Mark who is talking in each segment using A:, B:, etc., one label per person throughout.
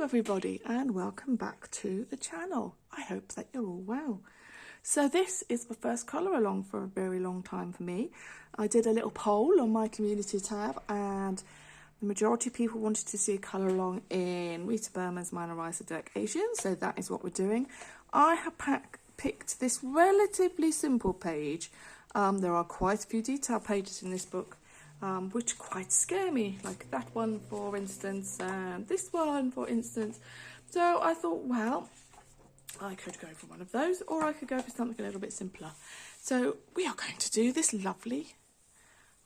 A: everybody, and welcome back to the channel. I hope that you're all well. So this is the first colour along for a very long time for me. I did a little poll on my community tab and the majority of people wanted to see a colour along in Rita Berman's Meine Reise, durch, Asien, so that is what we're doing. I have picked this relatively simple page. There are quite a few detailed pages in this book, which quite scare me, like that one for instance, and this one for instance. So I thought, well, I could go for one of those, or I could go for something a little bit simpler. So we are going to do this lovely,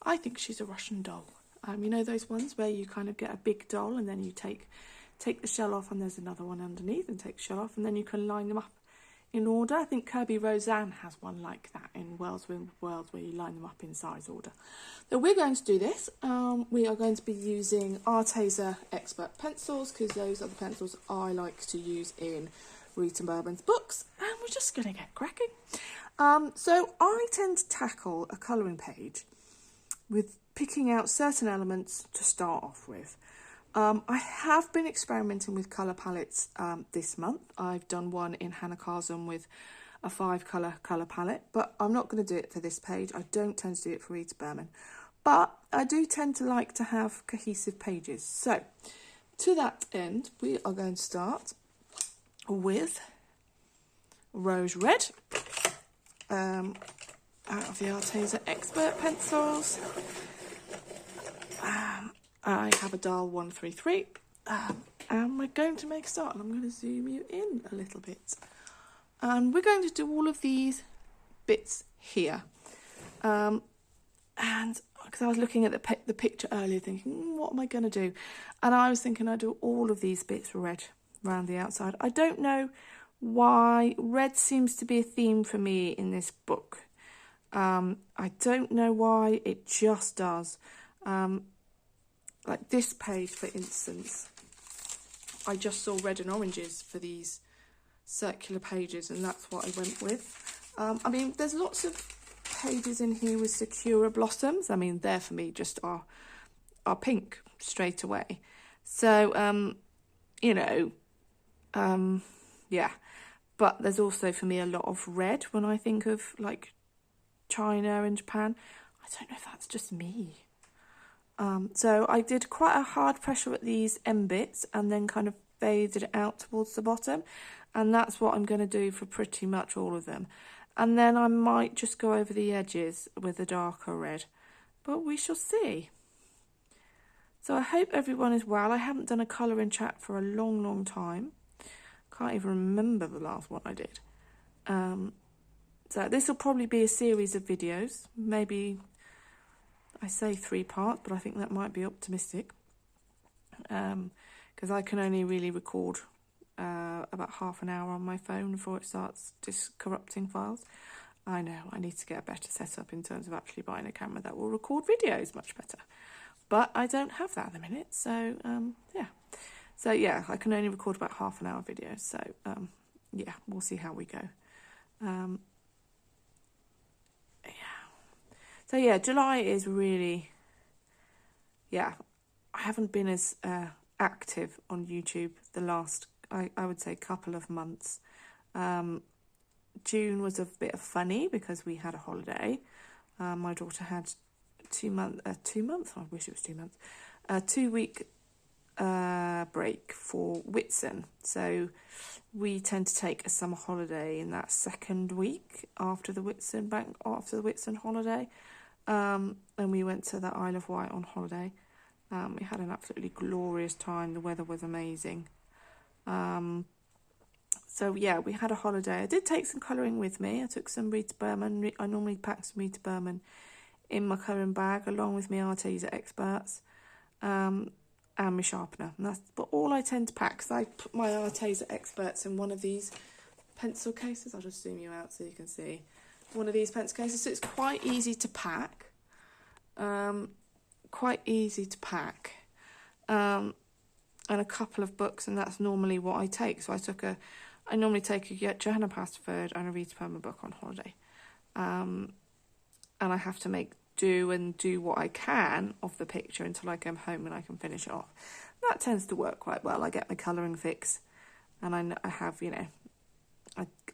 A: I think she's a Russian doll. You know those ones where you kind of get a big doll and then you take the shell off and there's another one underneath, and take the shell off and then you can line them up in order. I think Kirby Roseanne has one like that in Worlds Within Worlds, where you line them up in size order. So we're going to do this. We are going to be using Arteza Expert pencils, because those are the pencils I like to use in Rita Berman's books, and we're just going to get cracking. So I tend to tackle a colouring page with picking out certain elements to start off with. I have been experimenting with colour palettes this month. I've done one in Hannah Carson with a 5-colour colour palette, but I'm not going to do it for this page. I don't tend to do it for Rita Berman, but I do tend to like to have cohesive pages. So to that end, we are going to start with Rose Red out of the Arteza Expert pencils. I have a dial 133, and we're going to make a start, and I'm going to zoom you in a little bit. And we're going to do all of these bits here. And because I was looking at the picture earlier thinking, what am I going to do? And I was thinking I'd do all of these bits red around the outside. I don't know why red seems to be a theme for me in this book. I don't know why, it just does. Like this page, for instance, I just saw red and oranges for these circular pages, and that's what I went with. I mean, there's lots of pages in here with Sakura blossoms. I mean, they're for me just are pink straight away. So, you know, yeah. But there's also for me a lot of red when I think of like China and Japan. I don't know if that's just me. So I did quite a hard pressure at these end bits and then kind of faded it out towards the bottom. And that's what I'm going to do for pretty much all of them. And then I might just go over the edges with a darker red. But we shall see. So I hope everyone is well. I haven't done a colouring chat for a long, long time. Can't even remember the last one I did. So this will probably be a series of videos. Maybe I say 3 parts, but I think that might be optimistic, because I can only really record about half an hour on my phone before it starts just corrupting files. I know, I need to get a better setup in terms of actually buying a camera that will record videos much better, but I don't have that at the minute, so yeah. So yeah, I can only record about half an hour videos, so yeah, we'll see how we go. So yeah, July is really, yeah, I haven't been as active on YouTube the last, I would say, couple of months. June was a bit funny because we had a holiday. My daughter had 2 months, I wish it was 2 months, a 2-week break for Whitsun. So we tend to take a summer holiday in that second week after the Whitsun holiday. And we went to the Isle of Wight on holiday. We had an absolutely glorious time. The weather was amazing. So yeah, we had a holiday. I did take some colouring with me. I took some Rita Berman. I normally pack some Rita Berman in my colouring bag along with my Arteza Experts and my sharpener. And that's but all I tend to pack, because I put my Arteza Experts in one of these pencil cases. I'll just zoom you out so you can see. One of these pencil cases, so it's quite easy to pack. And a couple of books, and that's normally what I take. So I normally take a Johanna Pastaford and a Rita Berman book on holiday. And I have to make do what I can of the picture until I come home and I can finish it off. that tends to work quite well. I get my colouring fix, and I have, you know,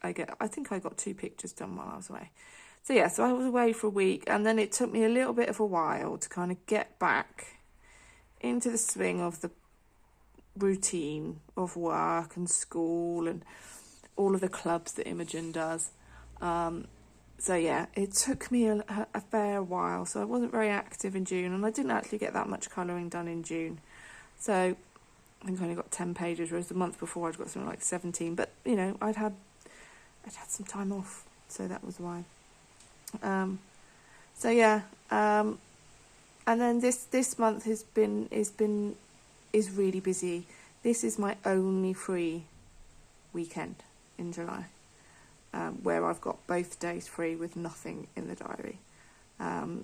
A: I think I got 2 pictures done while I was away. So yeah, so I was away for a week, and then it took me a little bit of a while to kind of get back into the swing of the routine of work and school and all of the clubs that Imogen does. So yeah, it took me a fair while, so I wasn't very active in June, and I didn't actually get that much colouring done in June. So I think I only got 10 pages, whereas the month before I'd got something like 17. But, you know, I'd had some time off, so that was why. So yeah, and then this month is really busy. This is my only free weekend in July, where I've got both days free with nothing in the diary.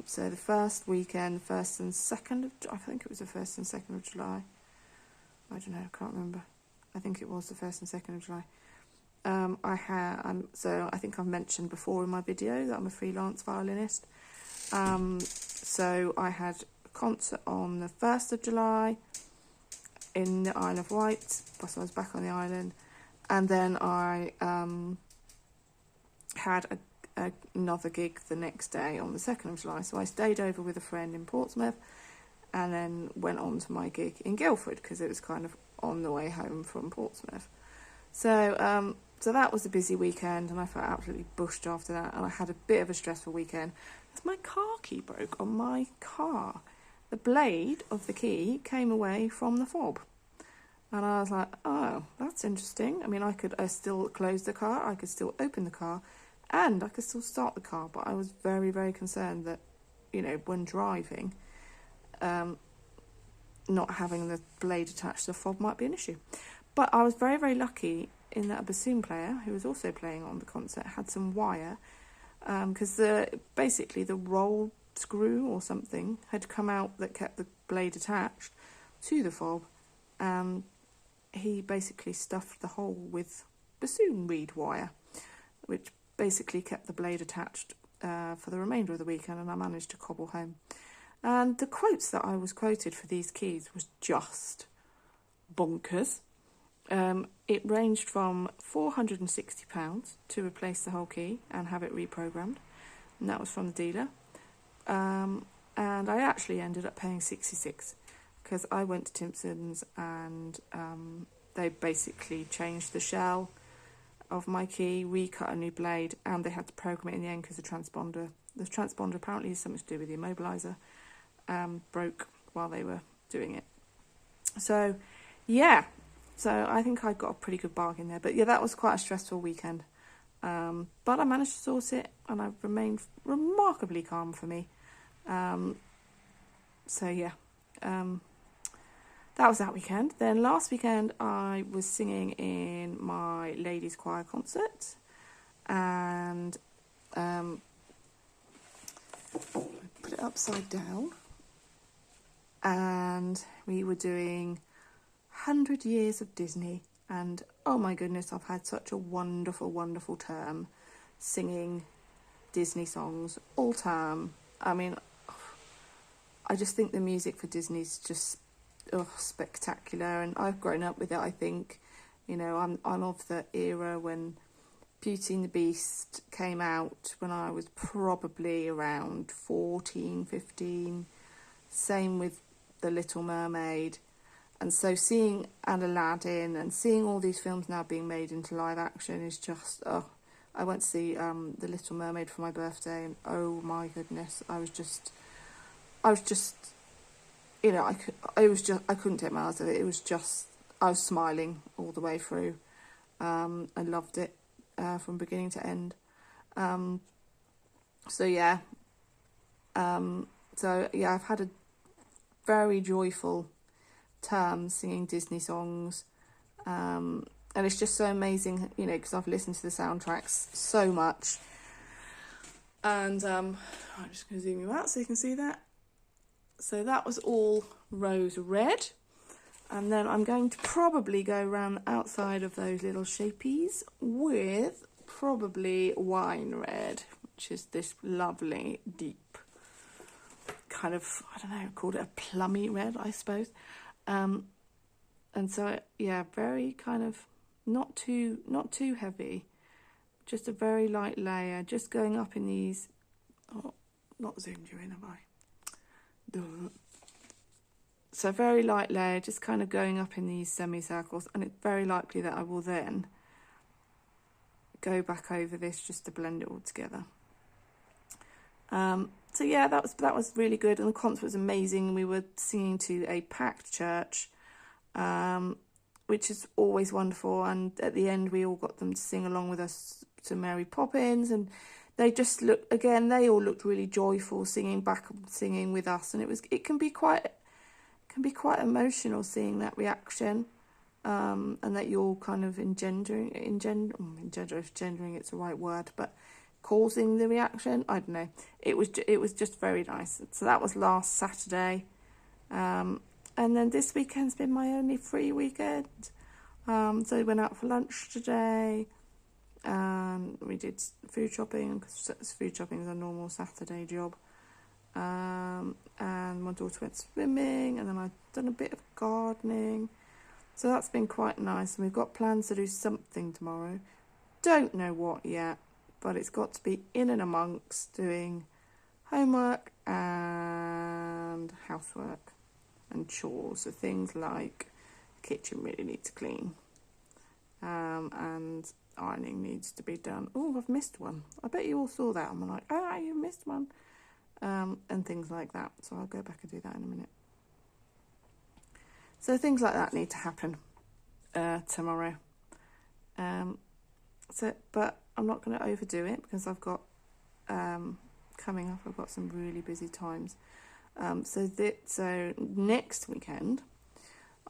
A: So the first weekend, 1st and 2nd of, I think it was the 1st and 2nd of July. I don't know, I can't remember. I think it was the 1st and 2nd of July. So I think I've mentioned before in my video that I'm a freelance violinist. So I had a concert on the 1st of July in the Isle of Wight, plus I was back on the island, and then I had another gig the next day on the 2nd of July. So I stayed over with a friend in Portsmouth, and then went on to my gig in Guildford, because it was kind of on the way home from Portsmouth. So so that was a busy weekend, and I felt absolutely bushed after that, and I had a bit of a stressful weekend because my car key broke on my car. The blade of the key came away from the fob, and I was like, oh, that's interesting. I mean, I could still close the car, I could still open the car, and I could still start the car, but I was very, very concerned that, you know, when driving, not having the blade attached to the fob might be an issue. But I was very, very lucky in that a bassoon player, who was also playing on the concert, had some wire, because basically the roll screw or something had come out that kept the blade attached to the fob, and he basically stuffed the hole with bassoon reed wire, which basically kept the blade attached for the remainder of the weekend, and I managed to cobble home. And the quotes that I was quoted for these keys was just bonkers. It ranged from £460 to replace the whole key and have it reprogrammed, and that was from the dealer. And I actually ended up paying £66 because I went to Timpson's, and they basically changed the shell of my key, recut a new blade, and they had to program it in the end because the transponder apparently is something to do with the immobiliser, broke while they were doing it. So yeah, so I think I got a pretty good bargain there. But yeah, that was quite a stressful weekend, but I managed to sort it, and I remained remarkably calm for me. So yeah, that was that weekend. Then last weekend I was singing in my ladies choir concert, and put it upside down, and we were doing 100 Years of Disney, and oh my goodness, I've had such a wonderful, wonderful term singing Disney songs all term. I mean, I just think the music for Disney's just spectacular, and I've grown up with it. I think, you know, I'm of the era when Beauty and the Beast came out when I was probably around 14, 15. Same with The Little Mermaid. And so seeing Aladdin and seeing all these films now being made into live action is just, I went to see The Little Mermaid for my birthday, and oh my goodness, I was just, you know, I couldn't take my eyes off it. It was just, I was smiling all the way through. I loved it from beginning to end. So yeah, I've had a very joyful term singing Disney songs, and it's just so amazing, you know, because I've listened to the soundtracks so much. And I'm just going to zoom you out so you can see that. So that was all rose red, and then I'm going to probably go around the outside of those little shapies with probably wine red, which is this lovely deep kind of, I don't know, called it a plummy red, I suppose. And so, yeah, very kind of not too heavy, just a very light layer, just going up in these. Oh, not zoomed you in, have I? Duh. So very light layer, just kind of going up in these semicircles, and it's very likely that I will then go back over this just to blend it all together. So yeah, that was really good, and the concert was amazing. We were singing to a packed church, which is always wonderful, and at the end we all got them to sing along with us to Mary Poppins, and they just looked, again, they all looked really joyful singing with us, and it can be quite emotional seeing that reaction, and that you're kind of engendering if gendering it's the right word, but causing the reaction. I don't know. It was just very nice. So that was last Saturday, and then this weekend's been my only free weekend. So we went out for lunch today, and we did food shopping, because food shopping is a normal Saturday job. And my daughter went swimming, and then I've done a bit of gardening. So that's been quite nice, and we've got plans to do something tomorrow. Don't know what yet, but it's got to be in and amongst doing homework and housework and chores. So things like the kitchen really needs to clean, and ironing needs to be done. Oh, I've missed one. I bet you all saw that. I'm like, oh, you missed one. And things like that. So I'll go back and do that in a minute. So things like that need to happen tomorrow. But I'm not going to overdo it, because I've got coming up. I've got some really busy times. So next weekend,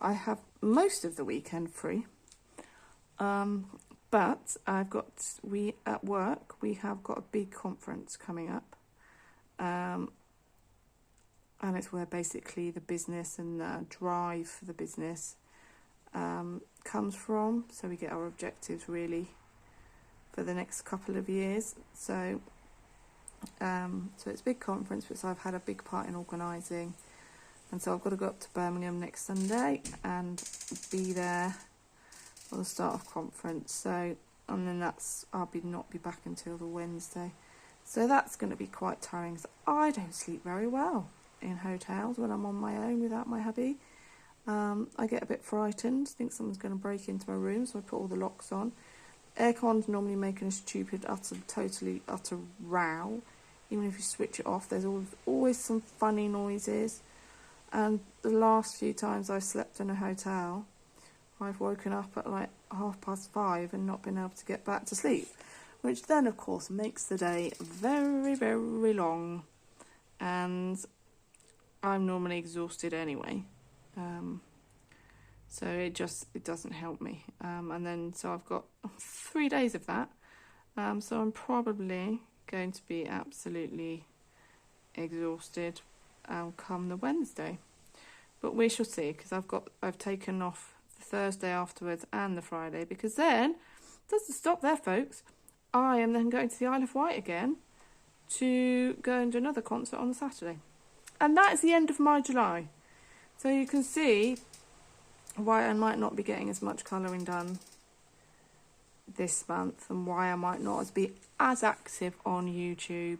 A: I have most of the weekend free. But at work we have got a big conference coming up. And it's where basically the business and the drive for the business comes from. So we get our objectives really for the next couple of years. So it's a big conference, which I've had a big part in organising. And so I've got to go up to Birmingham next Sunday and be there for the start of conference. So, and then I'll not be back until the Wednesday. So that's going to be quite tiring, because I don't sleep very well in hotels when I'm on my own without my hubby. I get a bit frightened, think someone's going to break into my room, so I put all the locks on. Aircon's normally making a stupid, utter row. Even if you switch it off, there's always some funny noises. And the last few times I've slept in a hotel, I've woken up at like 5:30 and not been able to get back to sleep, which then, of course, makes the day very, very long. And I'm normally exhausted anyway. So it doesn't help me. And then, so I've got 3 days of that. So I'm probably going to be absolutely exhausted come the Wednesday. But we shall see, because I've taken off the Thursday afterwards and the Friday, because then, it doesn't stop there, folks. I am then going to the Isle of Wight again to go and do another concert on the Saturday. And that is the end of my July. So you can see why I might not be getting as much colouring done this month, and why I might not be as active on YouTube.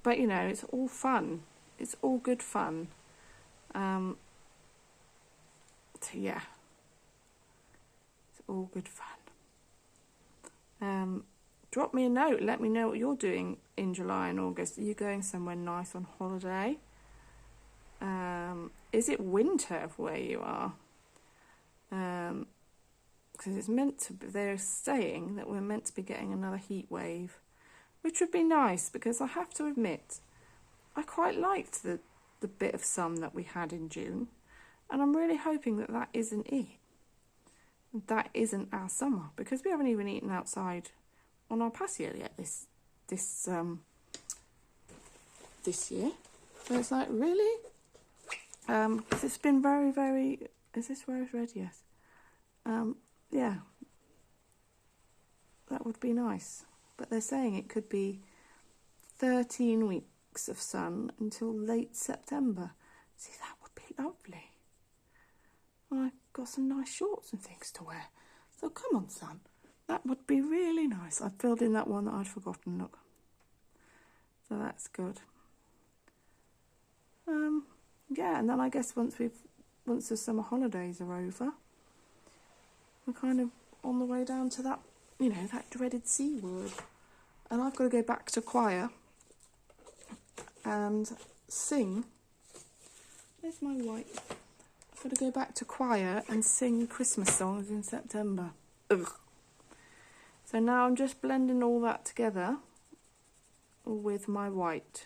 A: But, you know, it's all fun. It's all good fun. So, yeah. It's all good fun. Drop me a note. Let me know what you're doing in July and August. Are you going somewhere nice on holiday? Is it winter where you are? Because it's meant to be, they're saying that we're meant to be getting another heat wave, which would be nice, because I have to admit, I quite liked the bit of sun that we had in June, and I'm really hoping that isn't it. That isn't our summer, because we haven't even eaten outside on our patio yet this year. So it's like, really? Because it's been very, very... Is this rose red? Yes. Yeah. That would be nice. But they're saying it could be 13 weeks of sun until late September. See, that would be lovely. I've got some nice shorts and things to wear. So come on, son. That would be really nice. I filled in that one that I'd forgotten, look. So that's good. Yeah, and then I guess once the summer holidays are over, we're kind of on the way down to that, you know, that dreaded C word. And I've got to go back to choir and sing. Where's my white? I've got to go back to choir and sing Christmas songs in September. Ugh. So now I'm just blending all that together with my white.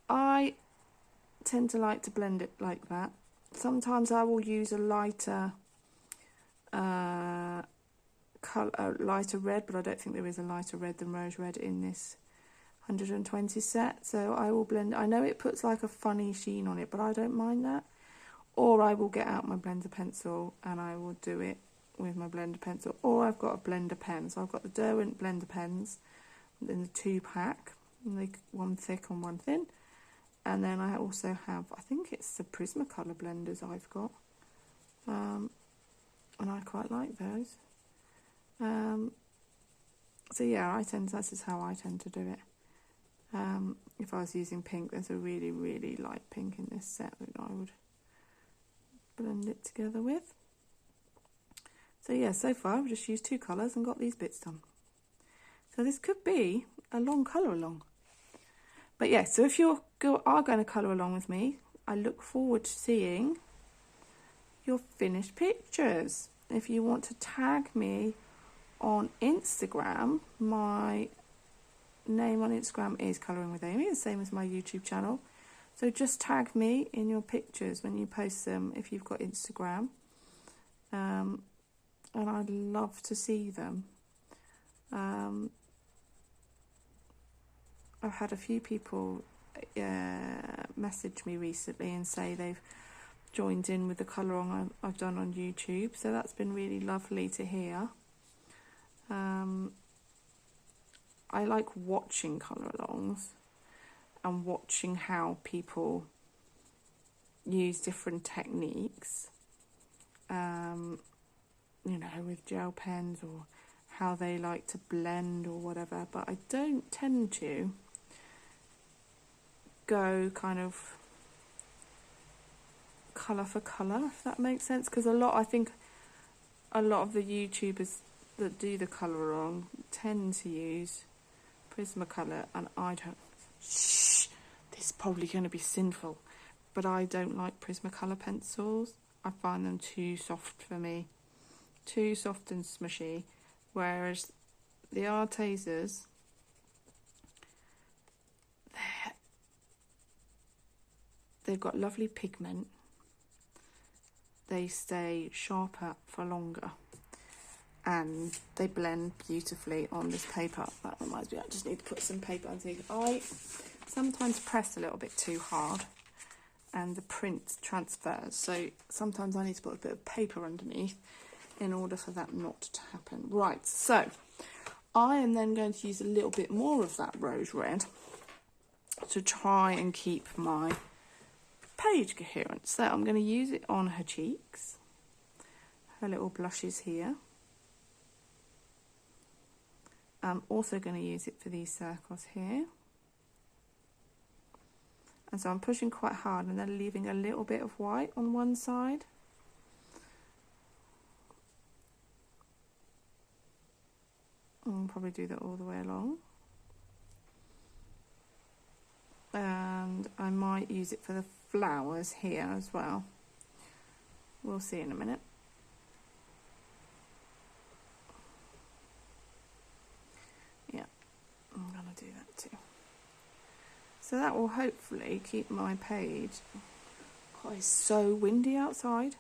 A: I tend to like to blend it like that. Sometimes I will use a lighter lighter red, but I don't think there is a lighter red than rose red in this 120 set. So I will blend. I know it puts like a funny sheen on it, but I don't mind that. Or I will get out my blender pencil and I will do it with my blender pencil. Or I've got a blender pen. So I've got the Derwent blender pens in the 2-pack, one thick and one thin. And then I also have, I think it's the Prismacolor blenders I've got. And I quite like those. So yeah, this is how I tend to do it. If I was using pink, there's a really, really light pink in this set that I would blend it together with. So yeah, so far I've just used 2 colours and got these bits done. So this could be a long colour along. But yeah, so if you are going to colour along with me, I look forward to seeing your finished pictures. If you want to tag me on Instagram, my name on Instagram is Colouring with Amy, the same as my YouTube channel. So just tag me in your pictures when you post them if you've got Instagram. And I'd love to see them. I've had a few people message me recently and say they've joined in with the colour on I've done on YouTube, so that's been really lovely to hear. I like watching colour alongs and watching how people use different techniques, you know, with gel pens or how they like to blend or whatever, but I don't tend to go kind of colour for colour, if that makes sense, because I think a lot of the YouTubers that do the colour along tend to use Prismacolor, and I don't. Shh, this is probably going to be sinful, but I don't like Prismacolor pencils. I find them too soft for me, too soft and smushy, whereas the Artezas, they've got lovely pigment. They stay sharper for longer, and they blend beautifully on this paper. That reminds me, I just need to put some paper on. I sometimes press a little bit too hard and the print transfers, so sometimes I need to put a bit of paper underneath in order for that not to happen. Right, so I am then going to use a little bit more of that rose red to try and keep my page coherent. So I'm going to use it on her cheeks, her little blushes here. I'm also going to use it for these circles here. And so I'm pushing quite hard and then leaving a little bit of white on one side. I'll probably do that all the way along. And I might use it for the flowers here as well. We'll see in a minute. Yeah, I'm going to do that too. So that will hopefully keep my page. Oh, it's so windy outside.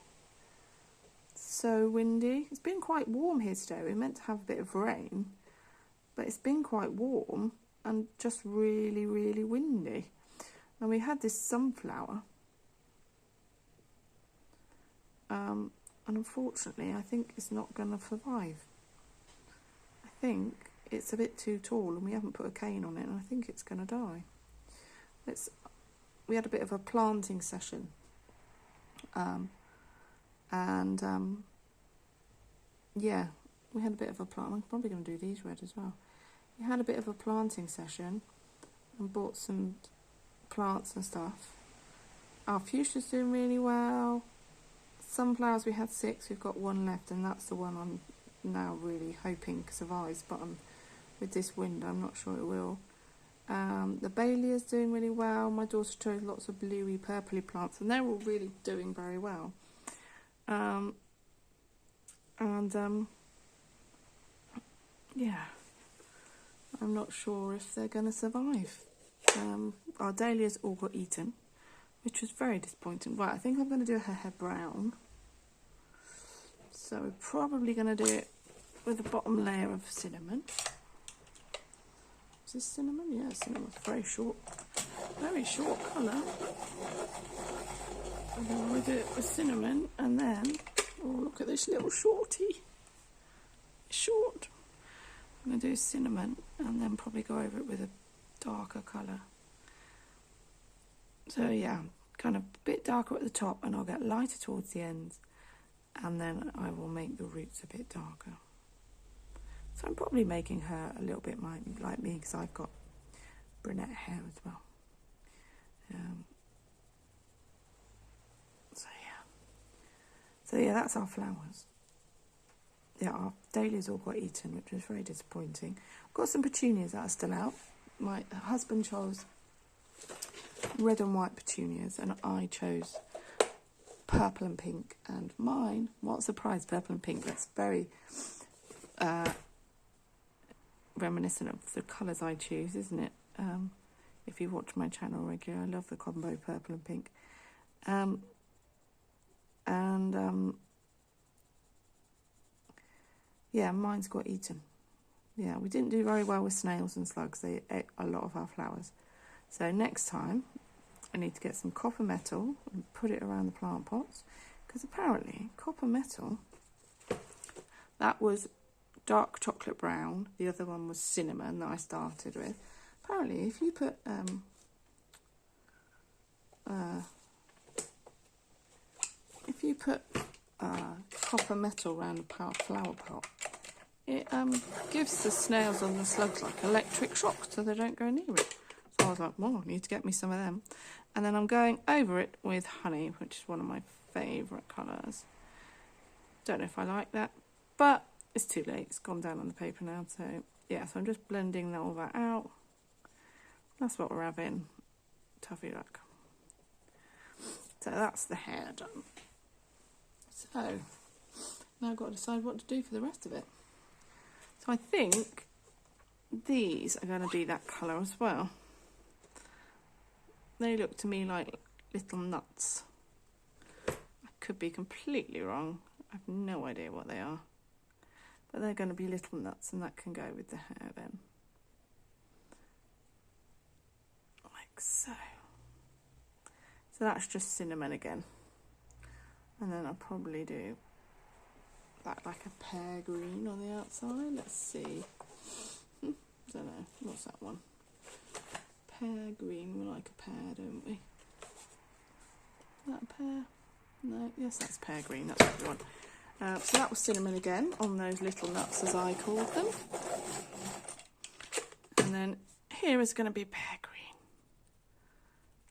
A: So windy. It's been quite warm here today. We're meant to have a bit of rain, but it's been quite warm and just really, really windy. And we had this sunflower. And unfortunately, I think it's not going to survive. I think it's a bit too tall and we haven't put a cane on it, and I think it's going to die. We had a bit of a planting session Yeah, we had a bit of a plant. I'm probably going to do these red as well. We had a bit of a planting session and bought some plants and stuff. Our fuchsia's doing really well. Sunflowers, we had 6, we've got 1 left, and that's the one I'm now really hoping survives, but with this wind I'm not sure it will. The Baylia's doing really well. My daughter chose lots of bluey, purpley plants, and they're all really doing very well. Yeah, I'm not sure if they're going to survive. Our dahlias all got eaten, which was very disappointing. Right, I think I'm going to do her hair brown. So we're probably going to do it with the bottom layer of cinnamon. Is this cinnamon? Yeah, cinnamon's very short colour. And then we'll do it with cinnamon, and then, oh, look at this little shorty. It's short. I'm going to do cinnamon, and then probably go over it with a darker colour. So yeah, kind of a bit darker at the top, and I'll get lighter towards the ends, and then I will make the roots a bit darker. So I'm probably making her a little bit like me, because I've got brunette hair as well. So yeah, that's our flowers. Yeah, our dahlias all got eaten, which was very disappointing. I've got some petunias that are still out. My husband chose red and white petunias, and I chose purple and pink. And mine, what a surprise, purple and pink. That's very reminiscent of the colours I choose, isn't it? If you watch my channel regularly, I love the combo purple and pink. Yeah, mine's got eaten. Yeah, we didn't do very well with snails and slugs. They ate a lot of our flowers. So next time, I need to get some copper metal and put it around the plant pots, because apparently copper metal, that was dark chocolate brown. The other one was cinnamon that I started with. Apparently, if you put copper metal around a flower pot, it gives the snails and the slugs like electric shocks, so they don't go near it. So I was like, well, I need to get me some of them. And then I'm going over it with honey, which is one of my favourite colours. Don't know if I like that, but it's too late. It's gone down on the paper now. So yeah, so I'm just blending all that out. That's what we're having. Toughy luck. So that's the hair done. So now I've got to decide what to do for the rest of it. So I think these are going to be that colour as well. They look to me like little nuts. I could be completely wrong. I have no idea what they are. But they're going to be little nuts, and that can go with the hair then. Like so. So that's just cinnamon again. And then I'll probably do that like a pear green on the outside. Let's see. Don't know. What's that one? Pear green. We like a pear, don't we? Is that a pear? No. Yes, that's pear green. That's what we want. So that was cinnamon again on those little nuts, as I called them. And then here is going to be pear green.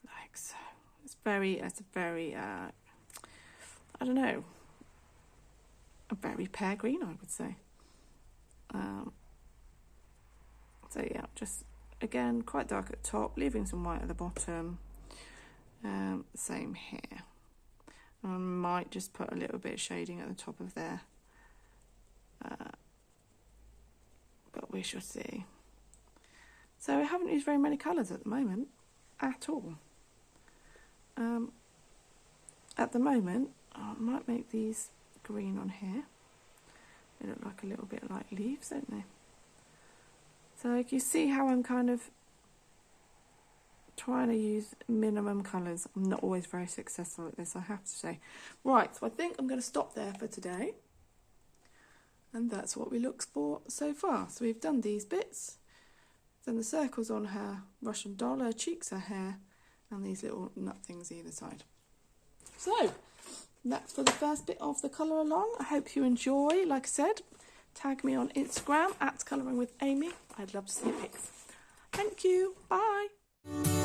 A: Like so. It's a very, I don't know, a very pear green, I would say. So yeah, just again quite dark at the top, leaving some white at the bottom. Same here. I might just put a little bit of shading at the top of there, but we shall see. So I haven't used very many colours at the moment, at all. At the moment, I might make these green on here. They look like a little bit like leaves, don't they? So you see how I'm kind of trying to use minimum colours. I'm not always very successful at this, I have to say. Right, so I think I'm going to stop there for today. And that's what we look for so far. So we've done these bits. Then the circles on her Russian doll, her cheeks, her hair, and these little nut things either side. So that's for the first bit of the colour along. I hope you enjoy. Like I said, tag me on Instagram @colouringwithamy. I'd love to see your pics. Thank you. Bye.